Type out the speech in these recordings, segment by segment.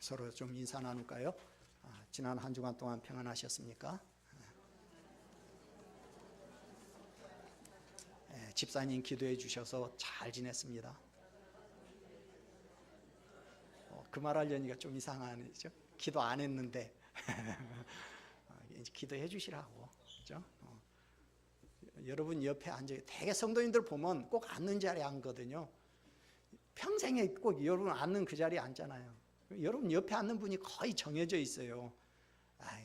서로 좀 인사 나눌까요? 지난 한 주간 동안 평안하셨습니까? 집사님 기도해 주셔서 잘 지냈습니다. 그 말 하려니까 좀 이상하죠? 기도 안 했는데 기도해 주시라고, 그렇죠? 여러분 옆에 앉아, 되게 성도님들 보면 꼭 앉는 자리에 앉거든요. 평생에 꼭 여러분 앉는 그 자리에 앉잖아요. 여러분 옆에 앉는 분이 거의 정해져 있어요.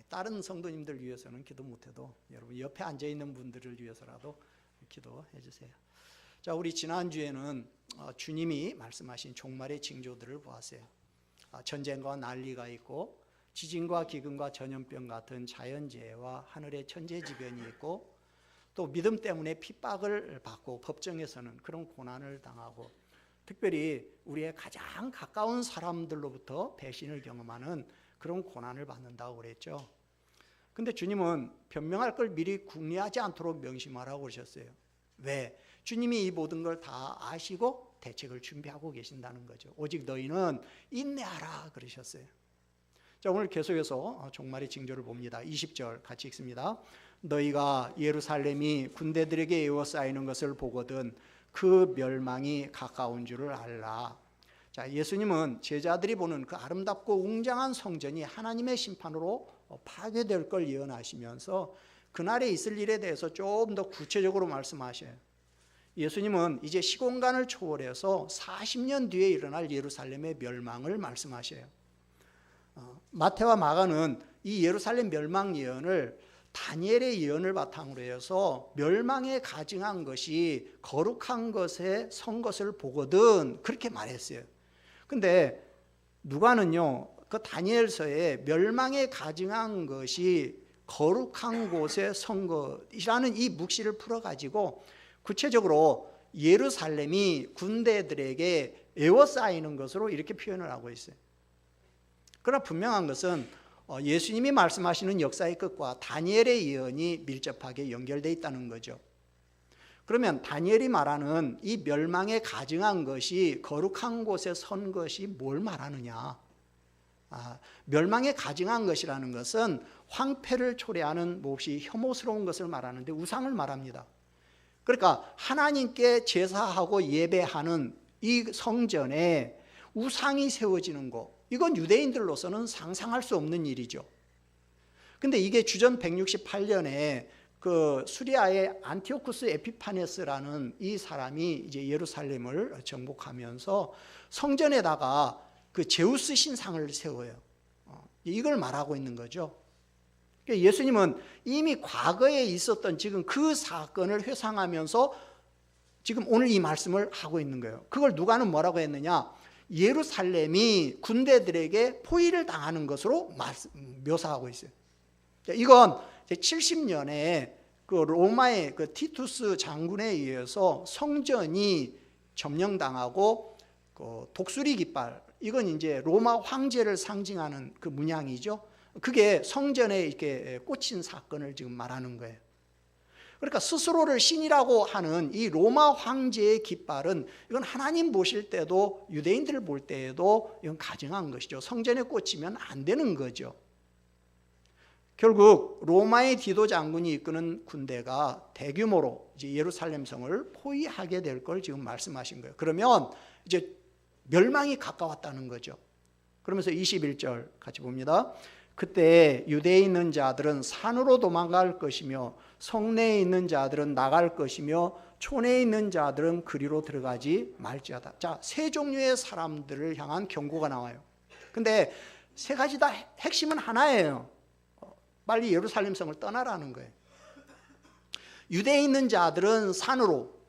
다른 성도님들 위해서는 기도 못해도 여러분 옆에 앉아 있는 분들을 위해서라도 기도해 주세요. 자, 우리 지난주에는 주님이 말씀하신 종말의 징조들을 보았어요. 전쟁과 난리가 있고 지진과 기근과 전염병 같은 자연재해와 하늘의 천재지변이 있고 또 믿음 때문에 핍박을 받고 법정에서는 그런 고난을 당하고 특별히 우리의 가장 가까운 사람들로부터 배신을 경험하는 그런 고난을 받는다고 그랬죠. 근데 주님은 변명할 걸 미리 궁리하지 않도록 명심하라고 그러셨어요. 왜? 주님이 이 모든 걸 다 아시고 대책을 준비하고 계신다는 거죠. 오직 너희는 인내하라 그러셨어요. 자, 오늘 계속해서 종말의 징조를 봅니다. 20절 같이 읽습니다. 너희가 예루살렘이 군대들에게 에워싸이는 것을 보거든 그 멸망이 가까운 줄을 알라. 자, 예수님은 제자들이 보는 그 아름답고 웅장한 성전이 하나님의 심판으로 파괴될 걸 예언하시면서 그날에 있을 일에 대해서 좀 더 구체적으로 말씀하셔요. 예수님은 이제 시공간을 초월해서 40년 뒤에 일어날 예루살렘의 멸망을 말씀하셔요. 마태와 마가는 이 예루살렘 멸망 예언을 다니엘의 예언을 바탕으로 해서 멸망에 가증한 것이 거룩한 것에 선 것을 보거든 그렇게 말했어요. 근데 누가는요, 그 다니엘서에 멸망에 가증한 것이 거룩한 곳에 선 것이라는 이 묵시를 풀어가지고 구체적으로 예루살렘이 군대들에게 에워싸이는 것으로 이렇게 표현을 하고 있어요. 그러나 분명한 것은 예수님이 말씀하시는 역사의 끝과 다니엘의 예언이 밀접하게 연결되어 있다는 거죠. 그러면 다니엘이 말하는 이 멸망에 가증한 것이 거룩한 곳에 선 것이 뭘 말하느냐? 멸망에 가증한 것이라는 것은 황폐를 초래하는 몹시 혐오스러운 것을 말하는데 우상을 말합니다. 그러니까 하나님께 제사하고 예배하는 이 성전에 우상이 세워지는 것, 이건 유대인들로서는 상상할 수 없는 일이죠. 근데 이게 주전 168년에 그 수리아의 안티오쿠스 에피파네스라는 이 사람이 이제 예루살렘을 정복하면서 성전에다가 그 제우스 신상을 세워요. 이걸 말하고 있는 거죠. 예수님은 이미 과거에 있었던 지금 그 사건을 회상하면서 지금 오늘 이 말씀을 하고 있는 거예요. 그걸 누가는 뭐라고 했느냐? 예루살렘이 군대들에게 포위를 당하는 것으로 묘사하고 있어요. 이건 70년에 그 로마의 그 티투스 장군에 의해서 성전이 점령당하고 그 독수리 깃발, 이건 이제 로마 황제를 상징하는 그 문양이죠. 그게 성전에 이렇게 꽂힌 사건을 지금 말하는 거예요. 그러니까 스스로를 신이라고 하는 이 로마 황제의 깃발은 이건 하나님 보실 때도 유대인들을 볼 때에도 이건 가증한 것이죠. 성전에 꽂히면 안 되는 거죠. 결국 로마의 디도 장군이 이끄는 군대가 대규모로 이제 예루살렘 성을 포위하게 될 걸 지금 말씀하신 거예요. 그러면 이제 멸망이 가까웠다는 거죠. 그러면서 21절 같이 봅니다. 그때 유대에 있는 자들은 산으로 도망갈 것이며 성내에 있는 자들은 나갈 것이며 촌에 있는 자들은 그리로 들어가지 말지어다. 자, 세 종류의 사람들을 향한 경고가 나와요. 근데 세 가지 다 핵심은 하나예요. 빨리 예루살렘 성을 떠나라는 거예요. 유대에 있는 자들은 산으로,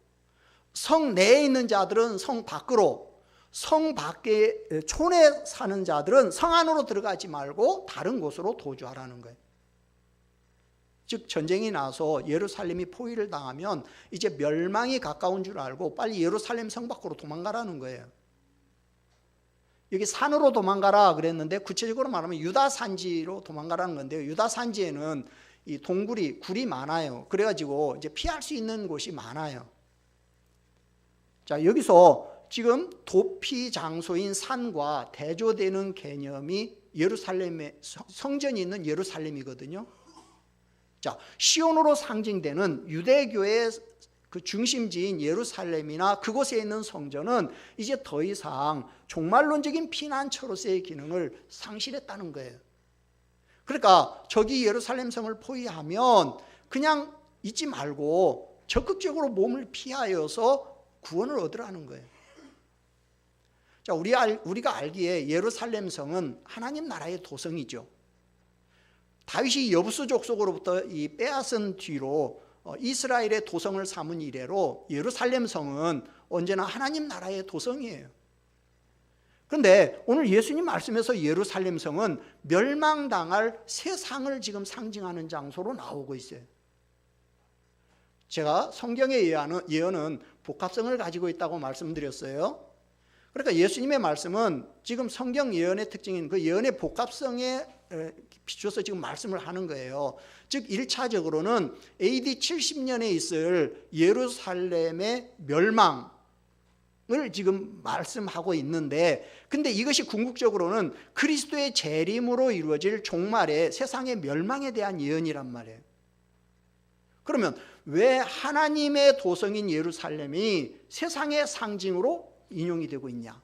성 내에 있는 자들은 성 밖으로, 성 밖에 촌에 사는 자들은 성 안으로 들어가지 말고 다른 곳으로 도주하라는 거예요. 즉 전쟁이 나서 예루살렘이 포위를 당하면 이제 멸망이 가까운 줄 알고 빨리 예루살렘 성 밖으로 도망가라는 거예요. 여기 산으로 도망가라 그랬는데 구체적으로 말하면 유다 산지로 도망가라는 건데요. 유다 산지에는 이 동굴이 굴이 많아요. 그래가지고 이제 피할 수 있는 곳이 많아요. 자, 여기서 지금 도피 장소인 산과 대조되는 개념이 예루살렘의 성전이 있는 예루살렘이거든요. 자, 시온으로 상징되는 유대교의 그 중심지인 예루살렘이나 그곳에 있는 성전은 이제 더 이상 종말론적인 피난처로서의 기능을 상실했다는 거예요. 그러니까 저기 예루살렘 성을 포위하면 그냥 잊지 말고 적극적으로 몸을 피하여서 구원을 얻으라는 거예요. 자, 우리가 알기에 예루살렘 성은 하나님 나라의 도성이죠. 다윗이 여부수 족속으로부터 이 빼앗은 뒤로 이스라엘의 도성을 삼은 이래로 예루살렘 성은 언제나 하나님 나라의 도성이에요. 그런데 오늘 예수님 말씀에서 예루살렘 성은 멸망당할 세상을 지금 상징하는 장소로 나오고 있어요. 제가 성경의 예언은 복합성을 가지고 있다고 말씀드렸어요. 그러니까 예수님의 말씀은 지금 성경 예언의 특징인 그 예언의 복합성에 비춰서 지금 말씀을 하는 거예요. 즉 1차적으로는 AD 70년에 있을 예루살렘의 멸망을 지금 말씀하고 있는데, 근데 이것이 궁극적으로는 그리스도의 재림으로 이루어질 종말의 세상의 멸망에 대한 예언이란 말이에요. 그러면 왜 하나님의 도성인 예루살렘이 세상의 상징으로 인용이 되고 있냐?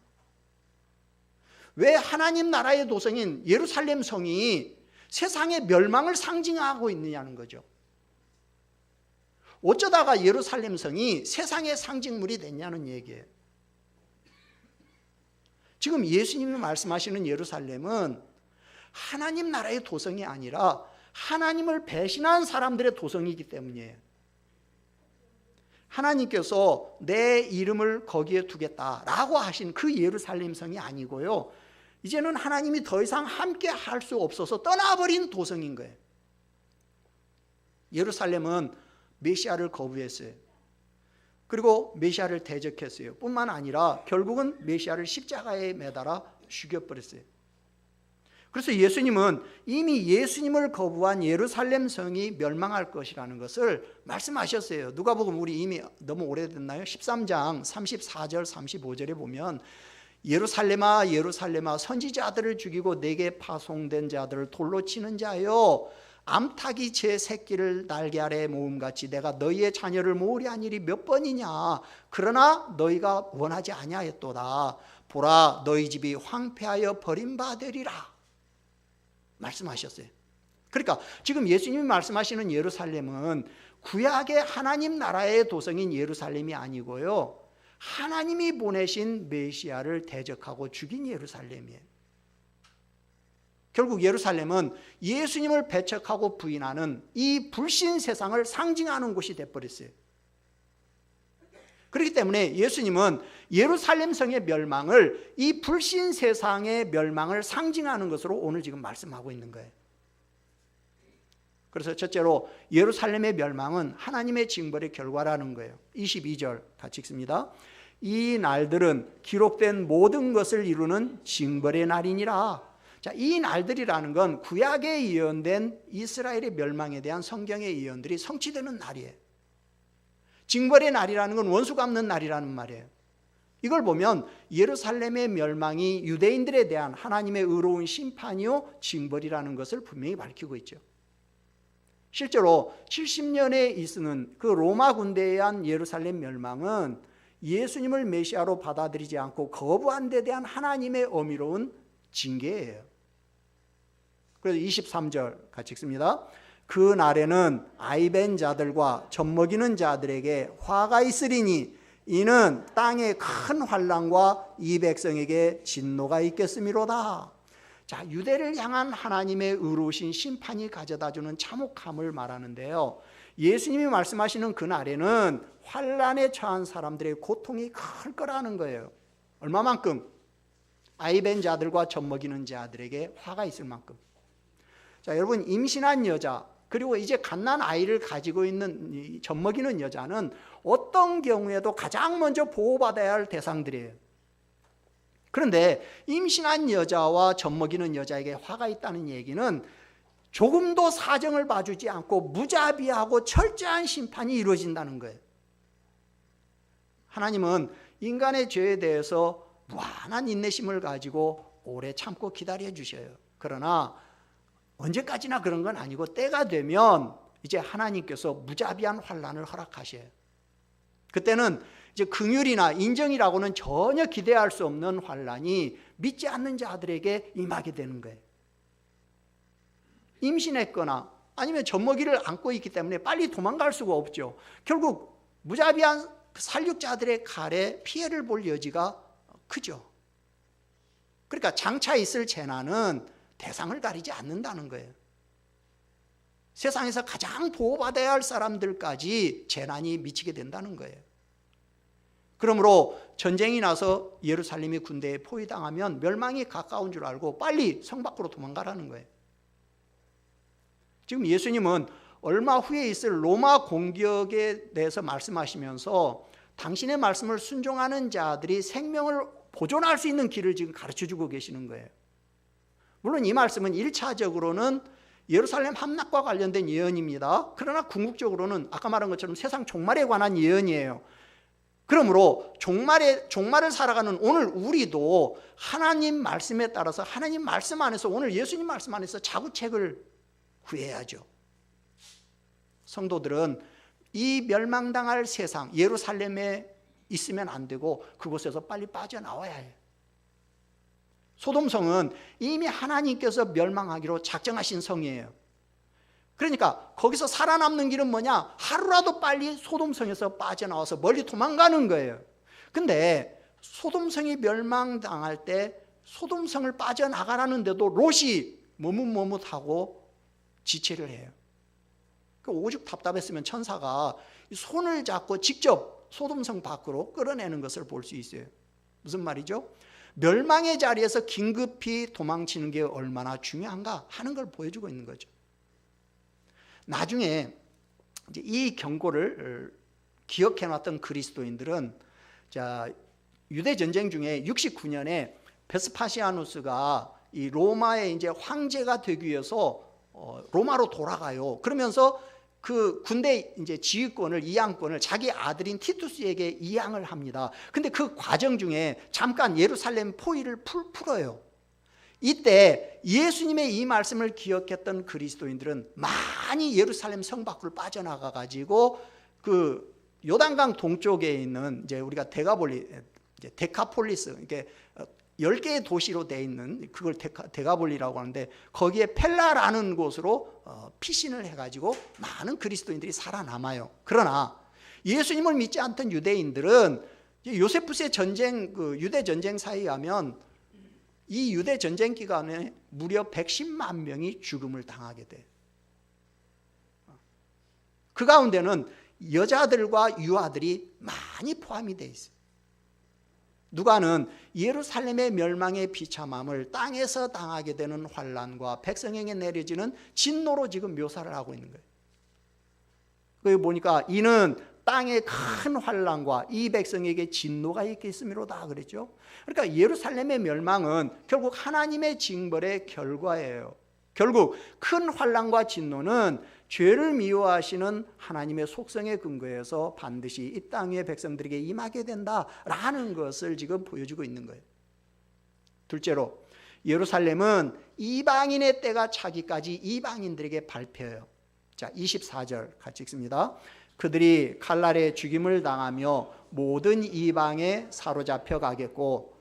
왜 하나님 나라의 도성인 예루살렘 성이 세상의 멸망을 상징하고 있느냐는 거죠. 어쩌다가 예루살렘 성이 세상의 상징물이 됐냐는 얘기예요. 지금 예수님이 말씀하시는 예루살렘은 하나님 나라의 도성이 아니라 하나님을 배신한 사람들의 도성이기 때문이에요. 하나님께서 내 이름을 거기에 두겠다라고 하신 그 예루살렘 성이 아니고요, 이제는 하나님이 더 이상 함께 할 수 없어서 떠나버린 도성인 거예요. 예루살렘은 메시아를 거부했어요. 그리고 메시아를 대적했어요. 뿐만 아니라 결국은 메시아를 십자가에 매달아 죽여버렸어요. 그래서 예수님은 이미 예수님을 거부한 예루살렘 성이 멸망할 것이라는 것을 말씀하셨어요. 누가복음 우리 이미 너무 오래됐나요? 13장 34절 35절에 보면 예루살렘아 예루살렘아 선지자들을 죽이고 내게 파송된 자들을 돌로 치는 자여, 암탉이 제 새끼를 날개 아래 모음같이 내가 너희의 자녀를 모으려 한 일이 몇 번이냐. 그러나 너희가 원하지 아니하였도다. 보라 너희 집이 황폐하여 버림받으리라 말씀하셨어요. 그러니까 지금 예수님이 말씀하시는 예루살렘은 구약의 하나님 나라의 도성인 예루살렘이 아니고요, 하나님이 보내신 메시아를 대적하고 죽인 예루살렘이에요. 결국 예루살렘은 예수님을 배척하고 부인하는 이 불신 세상을 상징하는 곳이 되어버렸어요. 그렇기 때문에 예수님은 예루살렘 성의 멸망을 이 불신 세상의 멸망을 상징하는 것으로 오늘 지금 말씀하고 있는 거예요. 그래서 첫째로 예루살렘의 멸망은 하나님의 징벌의 결과라는 거예요. 22절 같이 읽습니다. 이 날들은 기록된 모든 것을 이루는 징벌의 날이니라. 자, 이 날들이라는 건 구약에 예언된 이스라엘의 멸망에 대한 성경의 예언들이 성취되는 날이에요. 징벌의 날이라는 건 원수 갚는 날이라는 말이에요. 이걸 보면 예루살렘의 멸망이 유대인들에 대한 하나님의 의로운 심판이요 징벌이라는 것을 분명히 밝히고 있죠. 실제로 70년에 있는 그 로마 군대에 의한 예루살렘 멸망은 예수님을 메시아로 받아들이지 않고 거부한 데 대한 하나님의 어미로운 징계예요. 그래서 23절 같이 읽습니다. 그 날에는 아이벤 자들과 젖먹이는 자들에게 화가 있으리니 이는 땅에 큰 환난과 이 백성에게 진노가 있겠음이로다. 자, 유대를 향한 하나님의 의로우신 심판이 가져다주는 참혹함을 말하는데요, 예수님이 말씀하시는 그 날에는 환난에 처한 사람들의 고통이 클 거라는 거예요. 얼마만큼? 아이벤 자들과 젖먹이는 자들에게 화가 있을 만큼. 자, 여러분, 임신한 여자 그리고 이제 갓난 아이를 가지고 있는 젖먹이는 여자는 어떤 경우에도 가장 먼저 보호받아야 할 대상들이에요. 그런데 임신한 여자와 젖먹이는 여자에게 화가 있다는 얘기는 조금도 사정을 봐주지 않고 무자비하고 철저한 심판이 이루어진다는 거예요. 하나님은 인간의 죄에 대해서 무한한 인내심을 가지고 오래 참고 기다려 주셔요. 그러나 언제까지나 그런 건 아니고 때가 되면 이제 하나님께서 무자비한 환난을 허락하셔요. 그때는 이제 긍휼이나 인정이라고는 전혀 기대할 수 없는 환난이 믿지 않는 자들에게 임하게 되는 거예요. 임신했거나 아니면 젖먹이를 안고 있기 때문에 빨리 도망갈 수가 없죠. 결국 무자비한 살육자들의 칼에 피해를 볼 여지가 크죠. 그러니까 장차 있을 재난은 대상을 가리지 않는다는 거예요. 세상에서 가장 보호받아야 할 사람들까지 재난이 미치게 된다는 거예요. 그러므로 전쟁이 나서 예루살렘이 군대에 포위당하면 멸망이 가까운 줄 알고 빨리 성 밖으로 도망가라는 거예요. 지금 예수님은 얼마 후에 있을 로마 공격에 대해서 말씀하시면서 당신의 말씀을 순종하는 자들이 생명을 보존할 수 있는 길을 지금 가르쳐주고 계시는 거예요. 물론 이 말씀은 1차적으로는 예루살렘 함락과 관련된 예언입니다. 그러나 궁극적으로는 아까 말한 것처럼 세상 종말에 관한 예언이에요. 그러므로 종말을 살아가는 오늘 우리도 하나님 말씀에 따라서 하나님 말씀 안에서 오늘 예수님 말씀 안에서 자구책을 구해야죠. 성도들은 이 멸망당할 세상 예루살렘에 있으면 안 되고 그곳에서 빨리 빠져나와야 해요. 소돔성은 이미 하나님께서 멸망하기로 작정하신 성이에요. 그러니까 거기서 살아남는 길은 뭐냐? 하루라도 빨리 소돔성에서 빠져나와서 멀리 도망가는 거예요. 근데 소돔성이 멸망당할 때 소돔성을 빠져나가라는데도 롯이 머뭇머뭇하고 지체를 해요. 오죽 답답했으면 천사가 손을 잡고 직접 소돔성 밖으로 끌어내는 것을 볼 수 있어요. 무슨 말이죠? 멸망의 자리에서 긴급히 도망치는 게 얼마나 중요한가 하는 걸 보여주고 있는 거죠. 나중에 이제 이 경고를 기억해놨던 그리스도인들은 유대 전쟁 중에 69년에 베스파시아누스가 이 로마의 이제 황제가 되기 위해서 로마로 돌아가요. 그러면서 그 군대 이제 지휘권을 이양권을 자기 아들인 티투스에게 이양을 합니다. 근데 그 과정 중에 잠깐 예루살렘 포위를 풀어요. 이때 예수님의 이 말씀을 기억했던 그리스도인들은 많이 예루살렘 성 밖으로 빠져나가 가지고 그 요단강 동쪽에 있는 이제 우리가 데카폴리스 이게 10개의 도시로 되어 있는 그걸 데가볼리라고 하는데 거기에 펠라라는 곳으로 피신을 해가지고 많은 그리스도인들이 살아남아요. 그러나 예수님을 믿지 않던 유대인들은 요세푸스의 전쟁, 유대 전쟁사에 의하면 이 유대 전쟁 기간에 무려 110만 명이 죽음을 당하게 돼요. 그 가운데는 여자들과 유아들이 많이 포함이 되어 있어요. 누가는 예루살렘의 멸망의 비참함을 땅에서 당하게 되는 환난과 백성에게 내려지는 진노로 지금 묘사를 하고 있는 거예요. 거기 보니까 이는 땅의 큰 환난과 이 백성에게 진노가 있겠음이로다 그랬죠. 그러니까 예루살렘의 멸망은 결국 하나님의 징벌의 결과예요. 결국 큰 환난과 진노는 죄를 미워하시는 하나님의 속성에 근거해서 반드시 이 땅의 백성들에게 임하게 된다라는 것을 지금 보여주고 있는 거예요. 둘째로 예루살렘은 이방인의 때가 차기까지 이방인들에게 밟혀요. 자, 24절 같이 읽습니다. 그들이 칼날에 죽임을 당하며 모든 이방에 사로잡혀 가겠고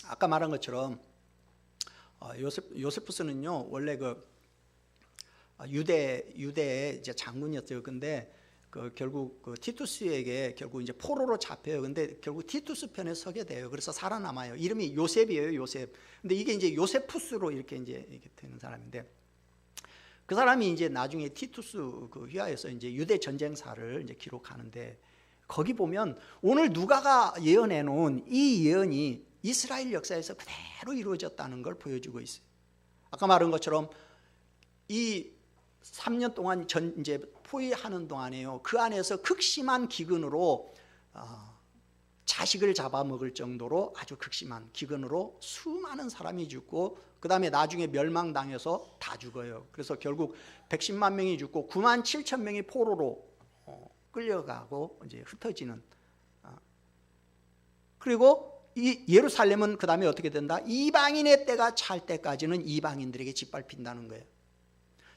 아까 말한 것처럼 요세푸스는요 원래 유대의 이제 장군이었어요. 근데 결국 티투스에게 결국 이제 포로로 잡혀요. 근데 결국 티투스 편에 서게 돼요. 그래서 살아남아요. 이름이 요셉이에요, 요셉. 근데 이게 이제 요세푸스로 이렇게 되는 사람인데 그 사람이 이제 나중에 티투스 휘하에서 이제 유대 전쟁사를 이제 기록하는데 거기 보면 오늘 누가가 예언해 놓은 이 예언이 이스라엘 역사에서 그대로 이루어졌다는 걸 보여주고 있어요. 아까 말한 것처럼 이 3년 동안 이제 포위하는 동안에요. 그 안에서 극심한 기근으로 자식을 잡아먹을 정도로 아주 극심한 기근으로 수많은 사람이 죽고 그 다음에 나중에 멸망당해서 다 죽어요. 그래서 결국 110만 명이 죽고 9만 7천 명이 포로로 끌려가고 이제 흩어지는. 그리고 이 예루살렘은 그 다음에 어떻게 된다? 이방인의 때가 찰 때까지는 이방인들에게 짓밟힌다는 거예요.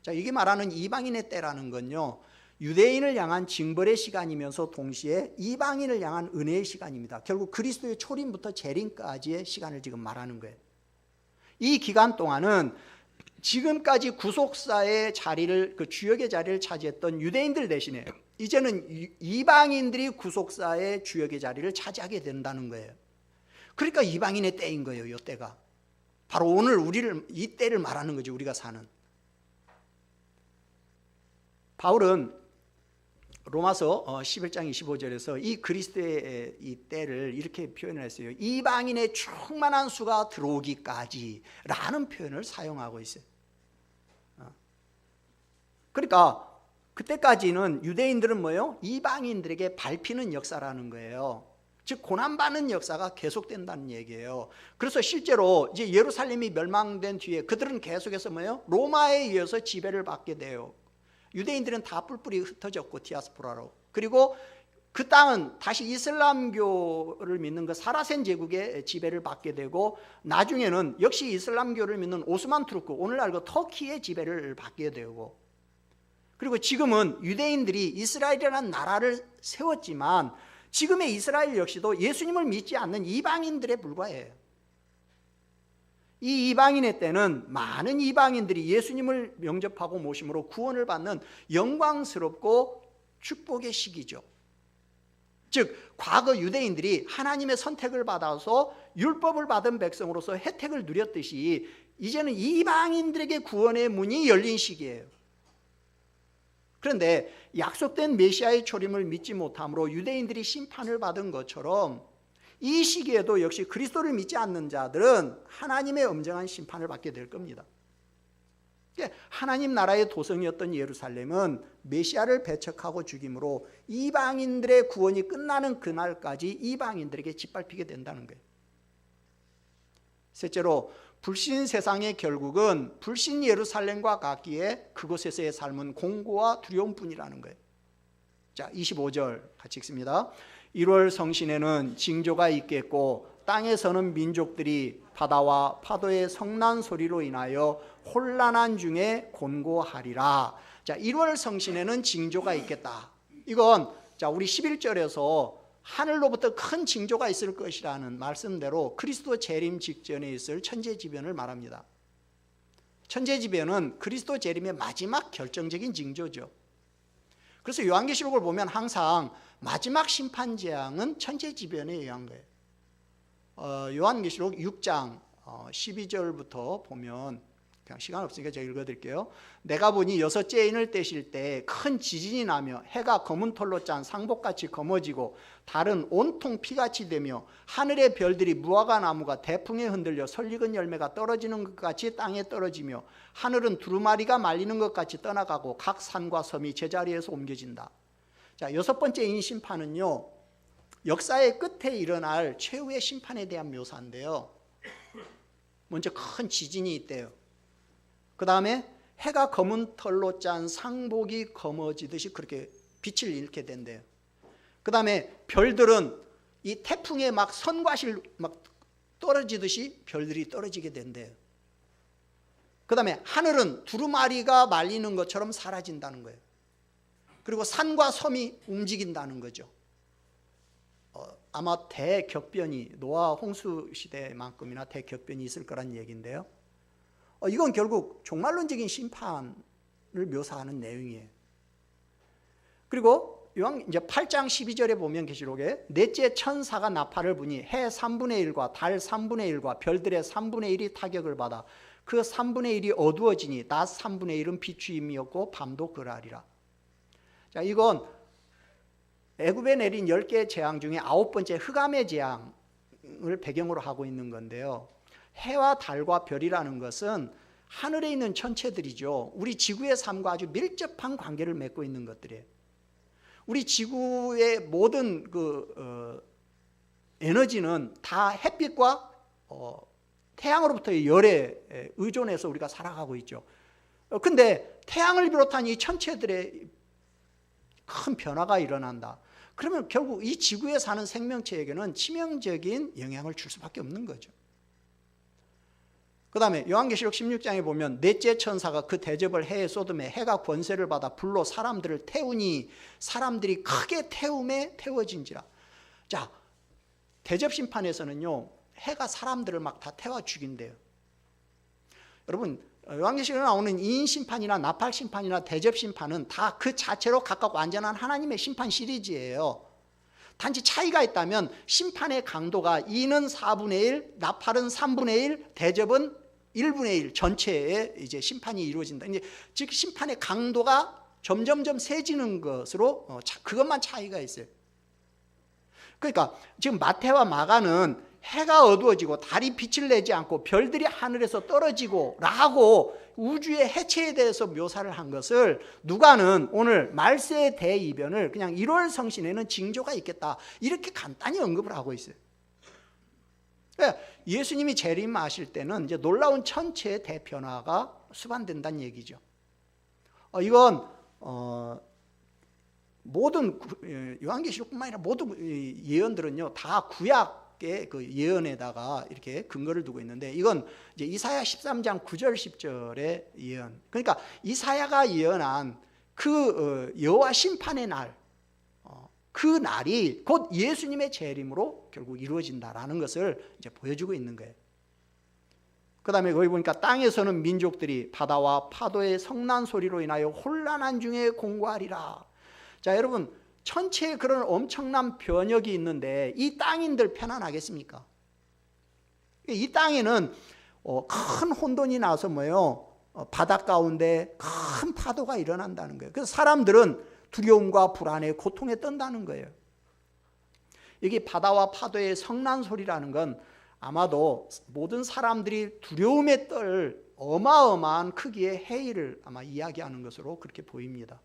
자, 이게 말하는 이방인의 때라는 건요, 유대인을 향한 징벌의 시간이면서 동시에 이방인을 향한 은혜의 시간입니다. 결국 그리스도의 초림부터 재림까지의 시간을 지금 말하는 거예요. 이 기간 동안은 지금까지 구속사의 자리를, 그 주역의 자리를 차지했던 유대인들 대신에 이제는 이방인들이 구속사의 주역의 자리를 차지하게 된다는 거예요. 그러니까 이방인의 때인 거예요. 이 때가 바로 오늘 우리를, 이 때를 말하는 거죠. 우리가 사는. 바울은 로마서 11장 25절에서 이 그리스도의 이 때를 이렇게 표현을 했어요. 이방인의 충만한 수가 들어오기까지 라는 표현을 사용하고 있어요. 그러니까 그때까지는 유대인들은 뭐예요? 이방인들에게 밟히는 역사라는 거예요. 즉 고난받는 역사가 계속된다는 얘기예요. 그래서 실제로 이제 예루살렘이 멸망된 뒤에 그들은 계속해서 뭐예요? 로마에 의해서 지배를 받게 돼요. 유대인들은 다 뿔뿔이 흩어졌고 디아스포라로. 그리고 그 땅은 다시 이슬람교를 믿는 그 사라센 제국의 지배를 받게 되고 나중에는 역시 이슬람교를 믿는 오스만 투르크, 오늘날 그 터키의 지배를 받게 되고, 그리고 지금은 유대인들이 이스라엘이라는 나라를 세웠지만 지금의 이스라엘 역시도 예수님을 믿지 않는 이방인들에 불과해요. 이 이방인의 때는 많은 이방인들이 예수님을 영접하고 모심으로 구원을 받는 영광스럽고 축복의 시기죠. 즉 과거 유대인들이 하나님의 선택을 받아서 율법을 받은 백성으로서 혜택을 누렸듯이 이제는 이방인들에게 구원의 문이 열린 시기예요. 그런데 약속된 메시아의 초림을 믿지 못함으로 유대인들이 심판을 받은 것처럼 이 시기에도 역시 그리스도를 믿지 않는 자들은 하나님의 엄정한 심판을 받게 될 겁니다. 하나님 나라의 도성이었던 예루살렘은 메시아를 배척하고 죽임으로 이방인들의 구원이 끝나는 그날까지 이방인들에게 짓밟히게 된다는 거예요. 셋째로 불신 세상의 결국은 불신 예루살렘과 같기에 그곳에서의 삶은 공고와 두려움뿐이라는 거예요. 자, 25절 같이 읽습니다. 1월 성신에는 징조가 있겠고 땅에 서는 민족들이 바다와 파도의 성난 소리로 인하여 혼란한 중에 곤고하리라. 자, 1월 성신에는 징조가 있겠다. 이건 자, 우리 11절에서 하늘로부터 큰 징조가 있을 것이라는 말씀대로 그리스도 재림 직전에 있을 천재지변을 말합니다. 천재지변은 그리스도 재림의 마지막 결정적인 징조죠. 그래서 요한계시록을 보면 항상 마지막 심판 재앙은 천재지변에 의한 거예요. 요한계시록 6장 12절부터 보면, 그냥 시간 없으니까 제가 읽어드릴게요. 내가 보니 여섯째 인을 떼실 때 큰 지진이 나며 해가 검은 털로 짠 상복같이 검어지고 달은 온통 피같이 되며 하늘의 별들이 무화과 나무가 대풍에 흔들려 설익은 열매가 떨어지는 것 같이 땅에 떨어지며 하늘은 두루마리가 말리는 것 같이 떠나가고 각 산과 섬이 제자리에서 옮겨진다. 자, 여섯 번째 인 심판은요, 역사의 끝에 일어날 최후의 심판에 대한 묘사인데요. 먼저 큰 지진이 있대요. 그 다음에 해가 검은 털로 짠 상복이 검어지듯이 그렇게 빛을 잃게 된대요. 그 다음에 별들은 이 태풍에 막 선과실 막 떨어지듯이 별들이 떨어지게 된대요. 그 다음에 하늘은 두루마리가 말리는 것처럼 사라진다는 거예요. 그리고 산과 섬이 움직인다는 거죠. 아마 대격변이, 노아 홍수 시대만큼이나 대격변이 있을 거란 얘기인데요. 이건 결국 종말론적인 심판을 묘사하는 내용이에요. 그리고 요한 이제 8장 12절에 보면 계시록에 넷째 천사가 나팔을 부니 해 3분의 1과 달 3분의 1과 별들의 3분의 1이 타격을 받아 그 3분의 1이 어두워지니 낮 3분의 1은 비추임이었고 밤도 그러하리라. 자, 이건 애굽에 내린 10개의 재앙 중에 9번째 흑암의 재앙을 배경으로 하고 있는 건데요. 해와 달과 별이라는 것은 하늘에 있는 천체들이죠. 우리 지구의 삶과 아주 밀접한 관계를 맺고 있는 것들이에요. 우리 지구의 모든 에너지는 다 햇빛과 태양으로부터의 열에 의존해서 우리가 살아가고 있죠. 근데 태양을 비롯한 이 천체들의 큰 변화가 일어난다. 그러면 결국 이 지구에 사는 생명체에게는 치명적인 영향을 줄 수밖에 없는 거죠. 그 다음에 요한계시록 16장에 보면 넷째 천사가 그 대접을 해에 쏟음에 해가 권세를 받아 불로 사람들을 태우니 사람들이 크게 태움에 태워진지라. 자, 대접 심판에서는요, 해가 사람들을 막 다 태워 죽인대요. 여러분, 요한계시록에 나오는 이인 심판이나 나팔 심판이나 대접 심판은 다 그 자체로 각각 완전한 하나님의 심판 시리즈예요. 단지 차이가 있다면 심판의 강도가 이는 4분의 1, 나팔은 3분의 1, 대접은 1분의 1 전체에 이제 심판이 이루어진다. 이제 즉 심판의 강도가 점점점 세지는 것으로 그것만 차이가 있어요. 그러니까 지금 마태와 마가는 해가 어두워지고 달이 빛을 내지 않고 별들이 하늘에서 떨어지고 라고 우주의 해체에 대해서 묘사를 한 것을, 누가는 오늘 말세의 대이변을 그냥 1월 성신에는 징조가 있겠다 이렇게 간단히 언급을 하고 있어요. 그러니까 예수님이 재림하실 때는 이제 놀라운 천체의 대변화가 수반된다는 얘기죠. 이건 모든 요한계시록뿐만 아니라 모든 예언들은요 다 구약의 그 예언에다가 이렇게 근거를 두고 있는데, 이건 이제 이사야 13장 9절 10절의 예언. 그러니까 이사야가 예언한 그 여호와 심판의 날, 그 날이 곧 예수님의 재림으로 결국 이루어진다라는 것을 이제 보여주고 있는 거예요. 그 다음에 거기 보니까 땅에서는 민족들이 바다와 파도의 성난 소리로 인하여 혼란한 중에 공고하리라. 자, 여러분, 천체에 그런 엄청난 변혁이 있는데 이 땅인들 편안하겠습니까? 이 땅에는 큰 혼돈이 나서 뭐예요? 바다 가운데 큰 파도가 일어난다는 거예요. 그래서 사람들은 두려움과 불안에 고통에 떤다는 거예요. 여기 바다와 파도의 성난 소리라는 건 아마도 모든 사람들이 두려움에 떨 어마어마한 크기의 해일을 아마 이야기하는 것으로 그렇게 보입니다.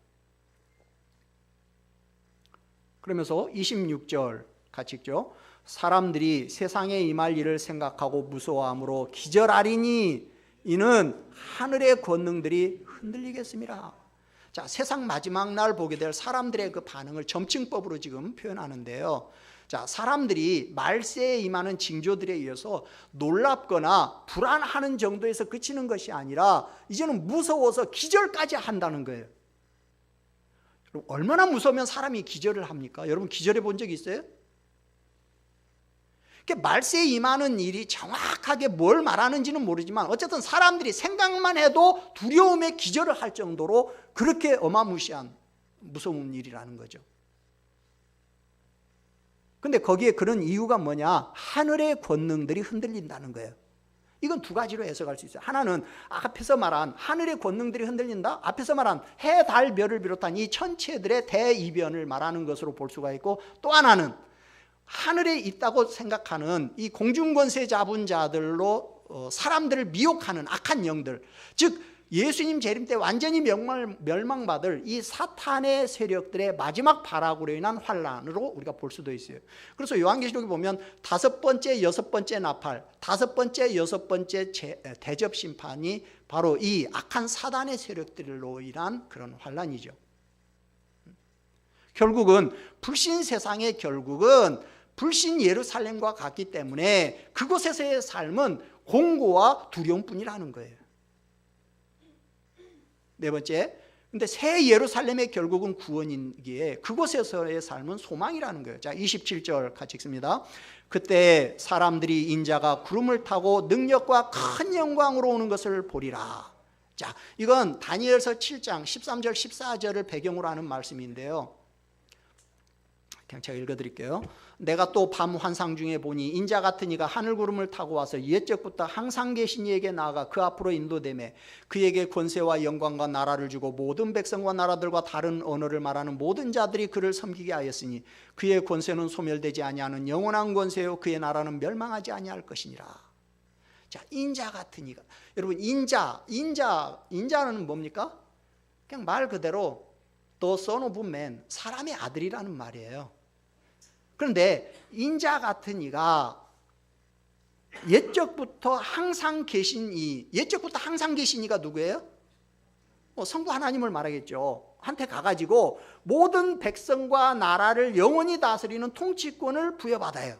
그러면서 26절 같이 읽죠. 사람들이 세상에 임할 일을 생각하고 무서워함으로 기절하리니 이는 하늘의 권능들이 흔들리겠습니다. 자, 세상 마지막 날 보게 될 사람들의 그 반응을 점층법으로 지금 표현하는데요. 자, 사람들이 말세에 임하는 징조들에 의해서 놀랍거나 불안하는 정도에서 그치는 것이 아니라 이제는 무서워서 기절까지 한다는 거예요. 얼마나 무서우면 사람이 기절을 합니까? 여러분 기절해 본 적 있어요? 말세에 임하는 일이 정확하게 뭘 말하는지는 모르지만 어쨌든 사람들이 생각만 해도 두려움에 기절을 할 정도로 그렇게 어마무시한 무서운 일이라는 거죠. 근데 거기에 그런 이유가 뭐냐? 하늘의 권능들이 흔들린다는 거예요. 이건 두 가지로 해석할 수 있어요. 하나는 앞에서 말한 하늘의 권능들이 흔들린다, 앞에서 말한 해, 달, 별을 비롯한 이 천체들의 대이변을 말하는 것으로 볼 수가 있고, 또 하나는 하늘에 있다고 생각하는 이 공중권세 잡은 자들로 사람들을 미혹하는 악한 영들, 즉 예수님 재림 때 완전히 멸망받을 이 사탄의 세력들의 마지막 발악으로 인한 환란으로 우리가 볼 수도 있어요. 그래서 요한계시록에 보면 5번째, 6번째 나팔, 5번째, 6번째 대접 심판이 바로 이 악한 사단의 세력들로 인한 그런 환란이죠. 결국은 불신 세상의 결국은 불신 예루살렘과 같기 때문에 그곳에서의 삶은 공고와 두려움뿐이라는 거예요. 네 번째, 근데 새 예루살렘의 결국은 구원이기에 그곳에서의 삶은 소망이라는 거예요. 자, 27절 같이 읽습니다. 그때 사람들이 인자가 구름을 타고 능력과 큰 영광으로 오는 것을 보리라. 자, 이건 다니엘서 7장 13절 14절을 배경으로 하는 말씀인데요. 그냥 제가 읽어드릴게요. 내가 또 밤 환상 중에 보니 인자 같은 이가 하늘 구름을 타고 와서 옛적부터 항상 계신 이에게 나아가 그 앞으로 인도되매 그에게 권세와 영광과 나라를 주고 모든 백성과 나라들과 다른 언어를 말하는 모든 자들이 그를 섬기게 하였으니 그의 권세는 소멸되지 아니하는 영원한 권세요 그의 나라는 멸망하지 아니할 것이니라. 자, 인자 같은 이가, 여러분 인자는 뭡니까? 그냥 말 그대로 The Son of Man, 사람의 아들이라는 말이에요. 그런데 인자 같은 이가 옛적부터 항상 계신 이가 누구예요? 성부 하나님을 말하겠죠. 한테 가가지고 모든 백성과 나라를 영원히 다스리는 통치권을 부여받아요.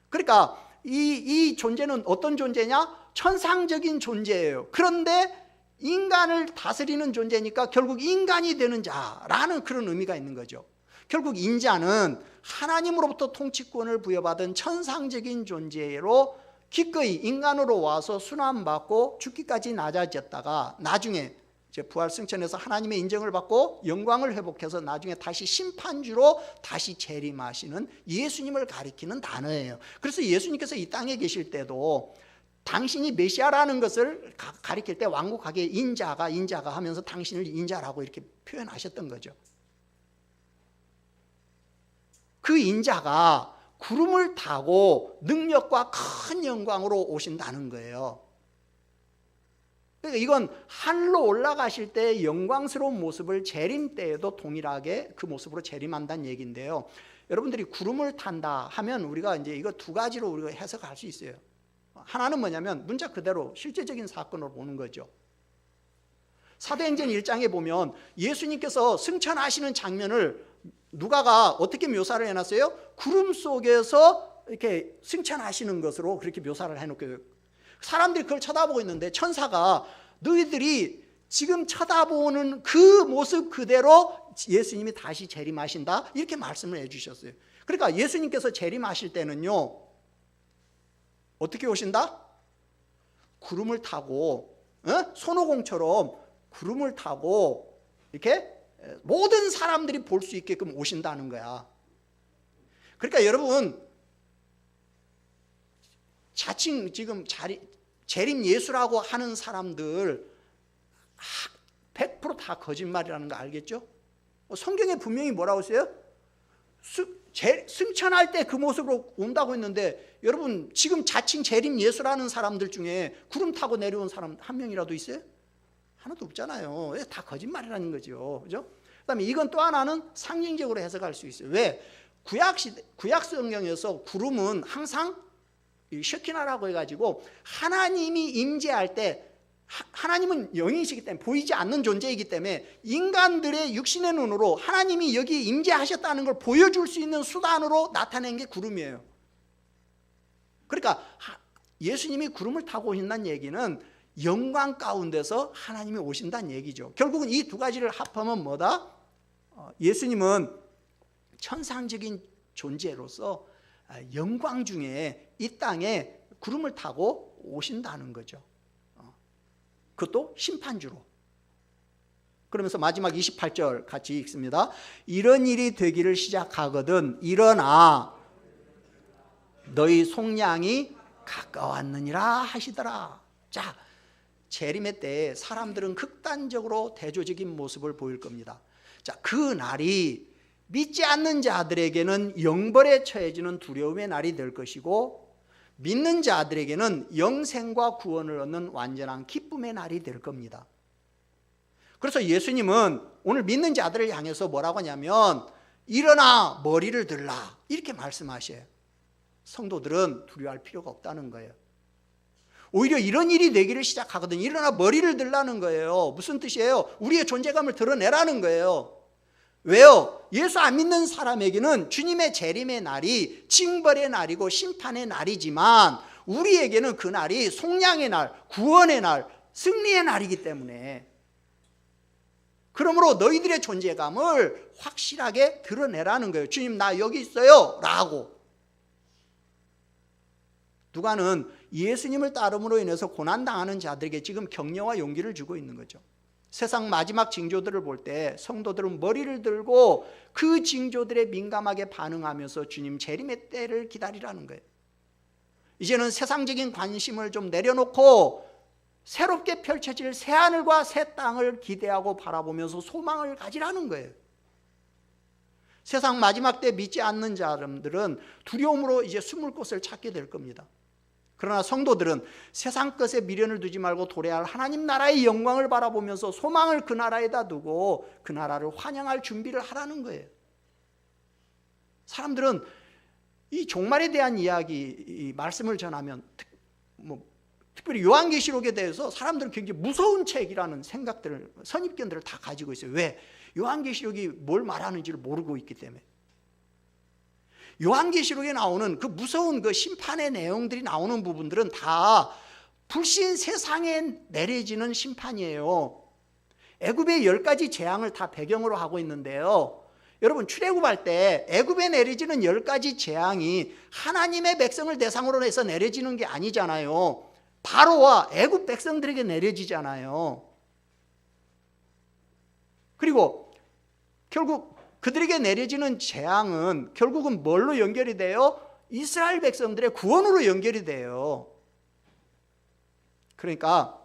그러니까 이 존재는 어떤 존재냐? 천상적인 존재예요. 그런데 인간을 다스리는 존재니까 결국 인간이 되는 자라는 그런 의미가 있는 거죠. 결국 인자는 하나님으로부터 통치권을 부여받은 천상적인 존재로 기꺼이 인간으로 와서 순환받고 죽기까지 낮아졌다가 나중에 이제 부활 승천해서 하나님의 인정을 받고 영광을 회복해서 나중에 다시 심판주로 다시 재림하시는 예수님을 가리키는 단어예요. 그래서 예수님께서 이 땅에 계실 때도 당신이 메시아라는 것을 가리킬 때 완곡하게 인자가 하면서 당신을 인자라고 이렇게 표현하셨던 거죠. 그 인자가 구름을 타고 능력과 큰 영광으로 오신다는 거예요. 그러니까 이건 하늘로 올라가실 때 영광스러운 모습을 재림 때에도 동일하게 그 모습으로 재림한다는 얘기인데요. 여러분들이 구름을 탄다 하면 우리가 이제 이거 두 가지로 우리가 해석할 수 있어요. 하나는 뭐냐면 문자 그대로 실제적인 사건으로 보는 거죠. 사도행전 1장에 보면 예수님께서 승천하시는 장면을 누가가 어떻게 묘사를 해놨어요? 구름 속에서 이렇게 승천하시는 것으로 그렇게 묘사를 해놓고요. 사람들이 그걸 쳐다보고 있는데 천사가 너희들이 지금 쳐다보는 그 모습 그대로 예수님이 다시 재림하신다 이렇게 말씀을 해주셨어요. 그러니까 예수님께서 재림하실 때는요 어떻게 오신다? 구름을 타고 손오공처럼 구름을 타고 이렇게 모든 사람들이 볼 수 있게끔 오신다는 거야. 그러니까 여러분 자칭 지금 재림 예수라고 하는 사람들 100% 다 거짓말이라는 거 알겠죠? 성경에 분명히 뭐라고 했어요? 승천할 때 그 모습으로 온다고 했는데 여러분 지금 자칭 재림 예수라는 사람들 중에 구름 타고 내려온 사람 한 명이라도 있어요? 하나도 없잖아요. 다 거짓말이라는 거죠. 그죠? 그다음에 이건 또 하나는 상징적으로 해석할 수 있어요. 왜? 구약 성경에서 구름은 항상 셔키나라고 해가지고 하나님이 임재할 때 하나님은 영이시기 때문에 보이지 않는 존재이기 때문에 인간들의 육신의 눈으로 하나님이 여기 임재하셨다는 걸 보여줄 수 있는 수단으로 나타낸 게 구름이에요. 그러니까 예수님이 구름을 타고 오신다는 얘기는 영광 가운데서 하나님이 오신다는 얘기죠. 결국은 이 두 가지를 합하면 뭐다? 예수님은 천상적인 존재로서 영광 중에 이 땅에 구름을 타고 오신다는 거죠. 그것도 심판주로. 그러면서 마지막 28절 같이 읽습니다. 이런 일이 되기를 시작하거든 일어나 너희 속량이 가까웠느니라 하시더라. 자, 재림의 때 사람들은 극단적으로 대조적인 모습을 보일 겁니다. 자, 그 날이 믿지 않는 자들에게는 영벌에 처해지는 두려움의 날이 될 것이고 믿는 자들에게는 영생과 구원을 얻는 완전한 기쁨의 날이 될 겁니다. 그래서 예수님은 오늘 믿는 자들을 향해서 뭐라고 하냐면 일어나 머리를 들라 이렇게 말씀하셔요. 성도들은 두려워할 필요가 없다는 거예요. 오히려 이런 일이 되기를 시작하거든요. 일어나 머리를 들라는 거예요. 무슨 뜻이에요? 우리의 존재감을 드러내라는 거예요. 왜요? 예수 안 믿는 사람에게는 주님의 재림의 날이 징벌의 날이고 심판의 날이지만 우리에게는 그 날이 속량의 날, 구원의 날, 승리의 날이기 때문에 그러므로 너희들의 존재감을 확실하게 드러내라는 거예요. 주님 나 여기 있어요 라고. 누가는 예수님을 따름으로 인해서 고난당하는 자들에게 지금 격려와 용기를 주고 있는 거죠. 세상 마지막 징조들을 볼 때 성도들은 머리를 들고 그 징조들에 민감하게 반응하면서 주님 재림의 때를 기다리라는 거예요. 이제는 세상적인 관심을 좀 내려놓고 새롭게 펼쳐질 새하늘과 새 땅을 기대하고 바라보면서 소망을 가지라는 거예요. 세상 마지막 때 믿지 않는 사람들은 두려움으로 이제 숨을 곳을 찾게 될 겁니다. 그러나 성도들은 세상 것에 미련을 두지 말고 도래할 하나님 나라의 영광을 바라보면서 소망을 그 나라에다 두고 그 나라를 환영할 준비를 하라는 거예요. 사람들은 이 종말에 대한 이야기, 이 말씀을 전하면 특별히 요한계시록에 대해서 사람들은 굉장히 무서운 책이라는 생각들을, 선입견들을 다 가지고 있어요. 왜? 요한계시록이 뭘 말하는지를 모르고 있기 때문에. 요한계시록에 나오는 그 무서운 그 심판의 내용들이 나오는 부분들은 다 불신 세상에 내려지는 심판이에요. 애굽의 10가지 재앙을 다 배경으로 하고 있는데요, 여러분 출애굽할 때 애굽에 내려지는 10가지 재앙이 하나님의 백성을 대상으로 해서 내려지는 게 아니잖아요. 바로와 애굽 백성들에게 내려지잖아요. 그리고 결국 그들에게 내려지는 재앙은 결국은 뭘로 연결이 돼요? 이스라엘 백성들의 구원으로 연결이 돼요. 그러니까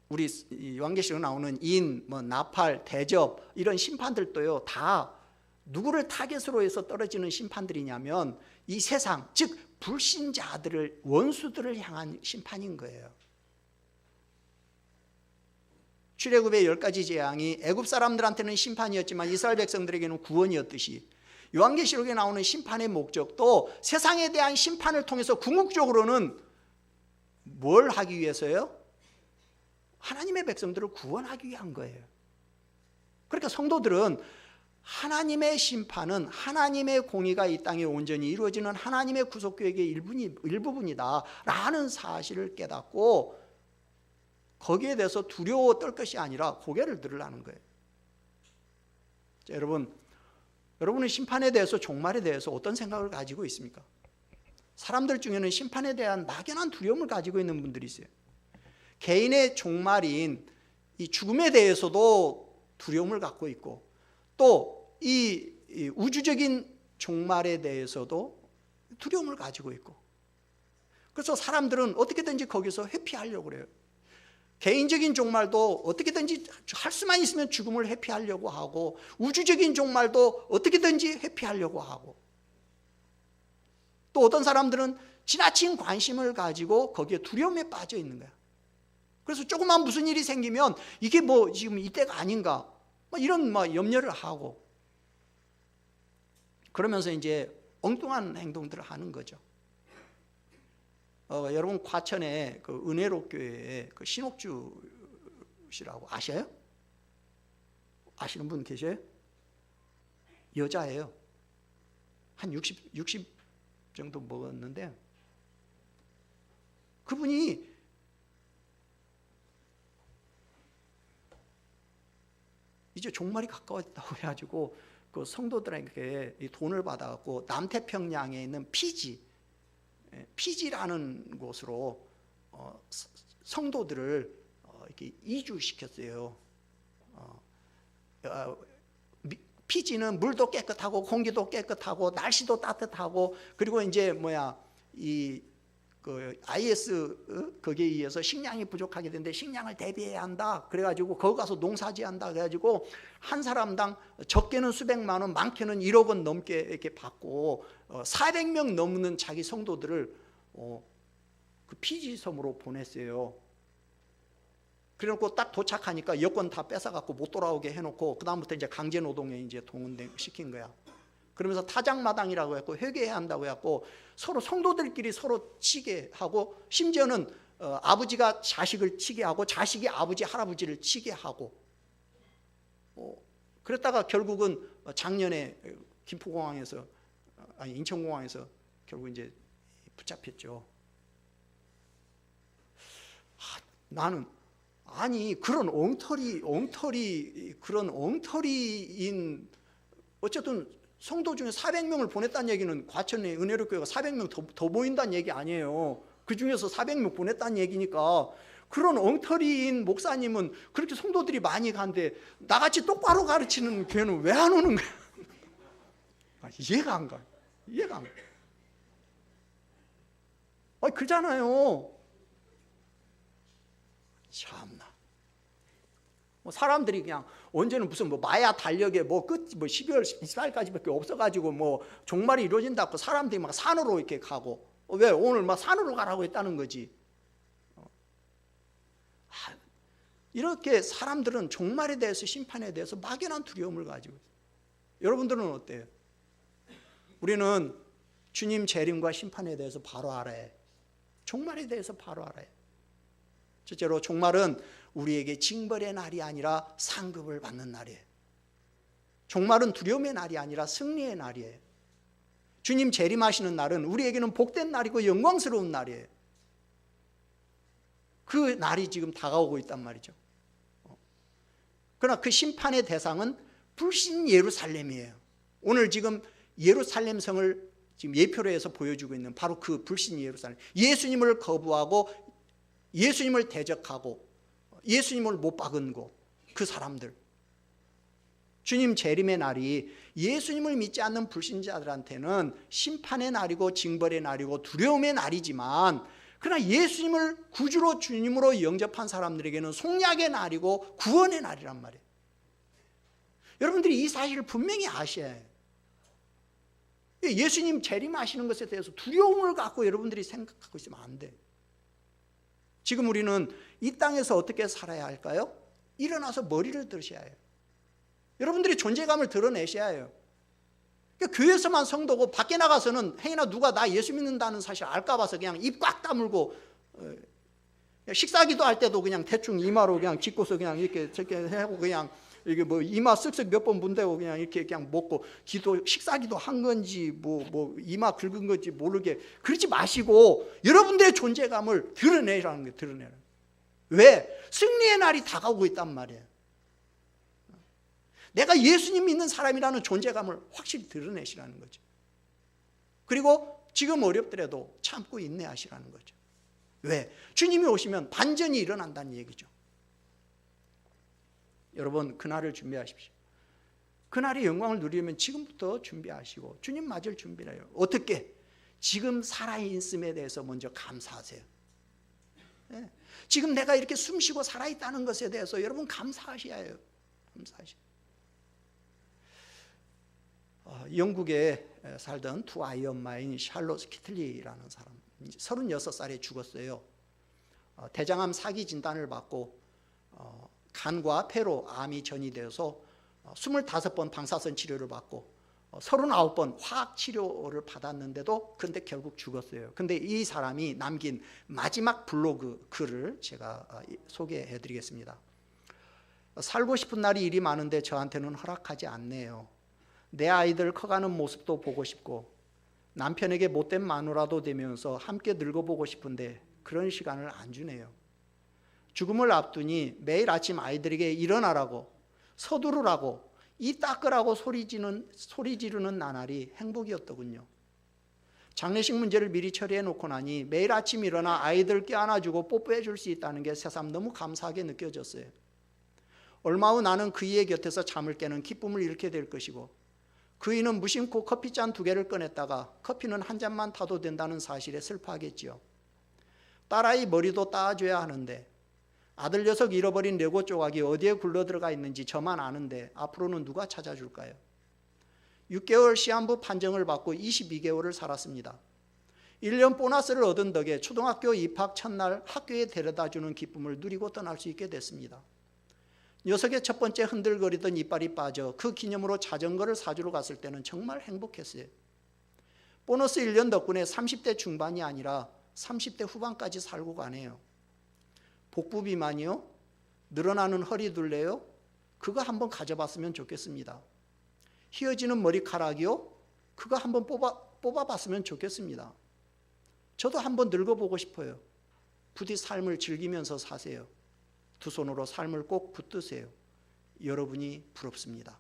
우리 요한계시록에 나오는 인, 나팔, 대접 이런 심판들도요, 다 누구를 타겟으로 해서 떨어지는 심판들이냐면 이 세상, 즉 불신자들을, 원수들을 향한 심판인 거예요. 출애굽의 10가지 재앙이 애굽 사람들한테는 심판이었지만 이스라엘 백성들에게는 구원이었듯이 요한계시록에 나오는 심판의 목적도 세상에 대한 심판을 통해서 궁극적으로는 뭘 하기 위해서요? 하나님의 백성들을 구원하기 위한 거예요. 그러니까 성도들은 하나님의 심판은 하나님의 공의가 이 땅에 온전히 이루어지는 하나님의 구속계획의 일부분이다 라는 사실을 깨닫고 거기에 대해서 두려워 떨 것이 아니라 고개를 들으라는 거예요. 자, 여러분은 심판에 대해서, 종말에 대해서 어떤 생각을 가지고 있습니까? 사람들 중에는 심판에 대한 막연한 두려움을 가지고 있는 분들이 있어요. 개인의 종말인 이 죽음에 대해서도 두려움을 갖고 있고, 또 이 우주적인 종말에 대해서도 두려움을 가지고 있고, 그래서 사람들은 어떻게든지 거기서 회피하려고 그래요. 개인적인 종말도 어떻게든지 할 수만 있으면 죽음을 회피하려고 하고, 우주적인 종말도 어떻게든지 회피하려고 하고, 또 어떤 사람들은 지나친 관심을 가지고 거기에 두려움에 빠져 있는 거야. 그래서 조그만 무슨 일이 생기면 이게 지금 이때가 아닌가 이런 염려를 하고, 그러면서 이제 엉뚱한 행동들을 하는 거죠. 여러분 과천에 그 은혜로 교회에 그 신옥주 씨라고 아셔요? 아시는 분 계셔요? 여자예요. 한 60 정도 먹었는데, 그분이 이제 종말이 가까웠다고 해가지고 그 성도들에게 돈을 받아갖고 남태평양에 있는 피지라는 곳으로 성도들을 이렇게 이주시켰어요. 피지는 물도 깨끗하고 공기도 깨끗하고 날씨도 따뜻하고, 그리고 이제 그 IS 거기에 의해서 식량이 부족하게 되는데 식량을 대비해야 한다. 그래가지고 거기 가서 농사지한다. 그래가지고 한 사람당 적게는 수백만 원, 많게는 1억 원 넘게 이렇게 받고 400명 넘는 자기 성도들을 그 피지 섬으로 보냈어요. 그래놓고 딱 도착하니까 여권 다 뺏어갖고 못 돌아오게 해놓고 그 다음부터 이제 강제 노동에 이제 동원시킨 거야. 그러면서 타작마당이라고 했고 회개해야 한다고 했고 서로 성도들끼리 서로 치게 하고, 심지어는 아버지가 자식을 치게 하고 자식이 아버지 할아버지를 치게 하고, 그랬다가 결국은 작년에 김포공항에서 인천공항에서 결국 이제 붙잡혔죠. 나는 그런 엉터리인 어쨌든 성도 중에 400명을 보냈다는 얘기는 과천의 은혜로교회가 400명 더 모인다는 얘기 아니에요. 그 중에서 400명 보냈다는 얘기니까, 그런 엉터리인 목사님은 그렇게 성도들이 많이 간데 나같이 똑바로 가르치는 교회는 왜 안 오는 거야? 이해가 안 가. 그잖아요. 참나. 사람들이 그냥 언제는 무슨 마야 달력에 끝 12월 24일까지밖에 없어가지고 종말이 이루어진다고 사람들이 막 산으로 이렇게 가고, 왜 오늘 산으로 가라고 했다는 거지. 이렇게 사람들은 종말에 대해서, 심판에 대해서 막연한 두려움을 가지고 있어요. 여러분들은 어때요? 우리는 주님 재림과 심판에 대해서 바로 알아야 해요. 종말에 대해서 바로 알아야 해요. 첫째로 종말은 우리에게 징벌의 날이 아니라 상급을 받는 날이에요. 종말은 두려움의 날이 아니라 승리의 날이에요. 주님 재림하시는 날은 우리에게는 복된 날이고 영광스러운 날이에요. 그 날이 지금 다가오고 있단 말이죠. 그러나 그 심판의 대상은 불신 예루살렘이에요. 오늘 지금 예루살렘 성을 지금 예표로 해서 보여주고 있는 바로 그 불신 예루살렘. 예수님을 거부하고 예수님을 대적하고 예수님을 못 박은 곳, 그 사람들. 주님 재림의 날이 예수님을 믿지 않는 불신자들한테는 심판의 날이고 징벌의 날이고 두려움의 날이지만, 그러나 예수님을 구주로 주님으로 영접한 사람들에게는 속량의 날이고 구원의 날이란 말이에요. 여러분들이 이 사실을 분명히 아셔야 해요. 예수님 재림하시는 것에 대해서 두려움을 갖고 여러분들이 생각하고 있으면 안 돼요. 지금 우리는 이 땅에서 어떻게 살아야 할까요? 일어나서 머리를 드셔야 해요. 여러분들이 존재감을 드러내셔야 해요. 그러니까 교회에서만 성도고 밖에 나가서는 행여나 누가 나 예수 믿는다는 사실 알까 봐서 그냥 입 꽉 다물고, 식사기도 할 때도 그냥 대충 이마로 그냥 짚고서 그냥 이렇게 저렇게 하고 그냥 이게 뭐 이마 쓱쓱 몇 번 문대고 그냥 이렇게 그냥 먹고 식사기도 한 건지 뭐 이마 긁은 건지 모르게 그러지 마시고 여러분들의 존재감을 드러내라는 거예요. 드러내라. 왜? 승리의 날이 다가오고 있단 말이에요. 내가 예수님 믿는 사람이라는 존재감을 확실히 드러내시라는 거죠. 그리고 지금 어렵더라도 참고 인내하시라는 거죠. 왜? 주님이 오시면 반전이 일어난다는 얘기죠. 여러분, 그날을 준비하십시오. 그날의 영광을 누리려면 지금부터 준비하시고 주님 맞을 준비를 해요. 어떻게? 지금 살아있음에 대해서 먼저 감사하세요. 네. 지금 내가 이렇게 숨쉬고 살아있다는 것에 대해서 여러분 감사하셔야 해요. 감사하셔야 해요. 영국에 살던 두 아이 엄마인 샬롯 키틀리라는 사람, 36살에 죽었어요. 대장암 사기 진단을 받고 간과 폐로 암이 전이되어서 25번 방사선 치료를 받고 39번 화학 치료를 받았는데도 근데 결국 죽었어요. 근데 이 사람이 남긴 마지막 블로그 글을 제가 소개해 드리겠습니다. 살고 싶은 날이 일이 많은데 저한테는 허락하지 않네요. 내 아이들 커가는 모습도 보고 싶고 남편에게 못된 마누라도 되면서 함께 늙어보고 싶은데 그런 시간을 안 주네요. 죽음을 앞두니 매일 아침 아이들에게 일어나라고 서두르라고 이 닦으라고 소리 지르는 나날이 행복이었더군요. 장례식 문제를 미리 처리해 놓고 나니 매일 아침 일어나 아이들 껴안아주고 뽀뽀해 줄 수 있다는 게 새삼 너무 감사하게 느껴졌어요. 얼마 후 나는 그이의 곁에서 잠을 깨는 기쁨을 잃게 될 것이고 그이는 무심코 커피잔 2개를 꺼냈다가 커피는 한 잔만 타도 된다는 사실에 슬퍼하겠지요. 딸아이 머리도 따줘야 하는데 아들 녀석 잃어버린 레고 조각이 어디에 굴러들어가 있는지 저만 아는데 앞으로는 누가 찾아줄까요? 6개월 시한부 판정을 받고 22개월을 살았습니다. 1년 보너스를 얻은 덕에 초등학교 입학 첫날 학교에 데려다주는 기쁨을 누리고 떠날 수 있게 됐습니다. 녀석의 첫 번째 흔들거리던 이빨이 빠져 그 기념으로 자전거를 사주러 갔을 때는 정말 행복했어요. 보너스 1년 덕분에 30대 중반이 아니라 30대 후반까지 살고 가네요. 복부 비만이요? 늘어나는 허리 둘레요? 그거 한번 가져봤으면 좋겠습니다. 휘어지는 머리카락이요? 그거 한번 뽑아봤으면 좋겠습니다. 저도 한번 늙어보고 싶어요. 부디 삶을 즐기면서 사세요. 두 손으로 삶을 꼭 붙드세요. 여러분이 부럽습니다.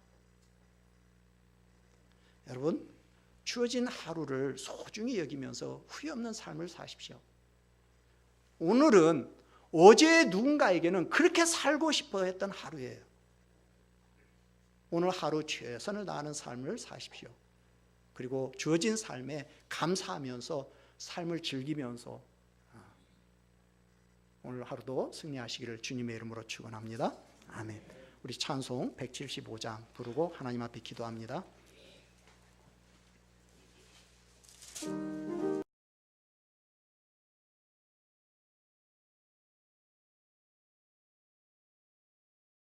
여러분, 주어진 하루를 소중히 여기면서 후회 없는 삶을 사십시오. 오늘은 어제 누군가에게는 그렇게 살고 싶어 했던 하루예요. 오늘 하루 최선을 다하는 삶을 사십시오. 그리고 주어진 삶에 감사하면서 삶을 즐기면서 오늘 하루도 승리하시기를 주님의 이름으로 축원합니다. 아멘. 우리 찬송 175장 부르고 하나님 앞에 기도합니다.